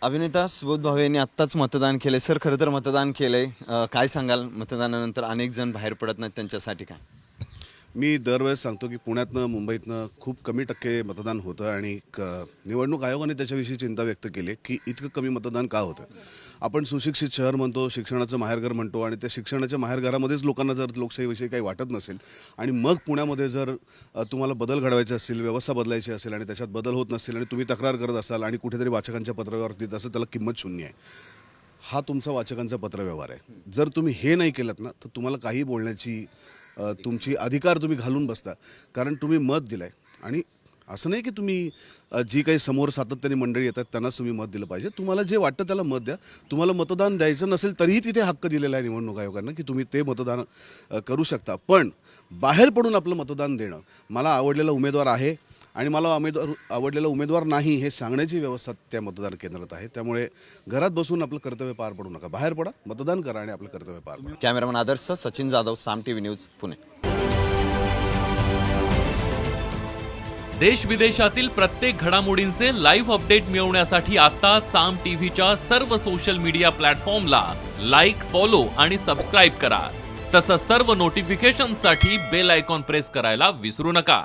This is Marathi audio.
अभिनेता सुबोध भावे यांनी आत्ताच मतदान केले सर. खरं तर मतदान केलंय, काय सांगाल? मतदानानंतर अनेक जण बाहेर पडत नाहीत, त्यांच्यासाठी काय? मी दरवेळेस सांगतो की पुण्यातनं मुंबईतनं खूप कमी टक्के मतदान होतं आणि निवडणूक आयोगाने त्याच्याविषयी चिंता व्यक्त केली की इतकं कमी मतदान का होतं. आपण सुशिक्षित शहर म्हणतो, शिक्षणाचं माहेरघर म्हणतो आणि त्या शिक्षणाच्या माहेरघरामध्येच लोकांना जर लोकशाहीविषयी काही वाटत नसेल आणि मग पुण्यामध्ये जर तुम्हाला बदल घडवायचे असेल, व्यवस्था बदलायची असेल आणि त्याच्यात बदल होत नसेल आणि तुम्ही तक्रार करत असाल आणि कुठेतरी वाचकांच्या पत्रव्यवहार देत असेल, त्याला किंमत शून्य आहे. हा तुमचा वाचकांचा पत्रव्यवहार आहे. जर तुम्ही हे नाही केलं ना तर तुम्हाला काही बोलण्याची तुमची अधिकार तुम्ही घालून बसता, कारण तुम्ही मत दिलं आहे. आणि असं नाही की तुम्ही जी काही समोर सातत्याने मंडळी येतात त्यांनाच तुम्ही मत दिलं पाहिजे. तुम्हाला जे वाटतं त्याला मत द्या. तुम्हाला मतदान द्यायचं नसेल तरीही तिथे हक्क दिलेला आहे निवडणूक आयोगानं की तुम्ही ते मतदान करू शकता. पण बाहेर पडून आपलं मतदान देणं, मला आवडलेला उमेदवार आहे आणि मला आवडलेला उमेदवार नाही हे सांगण्याची व्यवस्था त्या मतदान केंद्रात आहे. त्यामुळे घरात बसून आपलं कर्तव्य पार पडू नका, बाहेर पडा, मतदान करा आणि आपलं कर्तव्य पार पडा. कॅमेरामन आदर्श, सचिन जाधव, साम टीव्ही न्यूज, पुणे. देश विदेशातील प्रत्येक घडामोडींचे लाईव्ह अपडेट मिळवण्यासाठी आता साम टीव्हीच्या सर्व सोशल मीडिया प्लॅटफॉर्मला लाईक, फॉलो आणि सबस्क्राईब करा. तसंच सर्व नोटिफिकेशनसाठी बेल आयकॉन प्रेस करायला विसरू नका.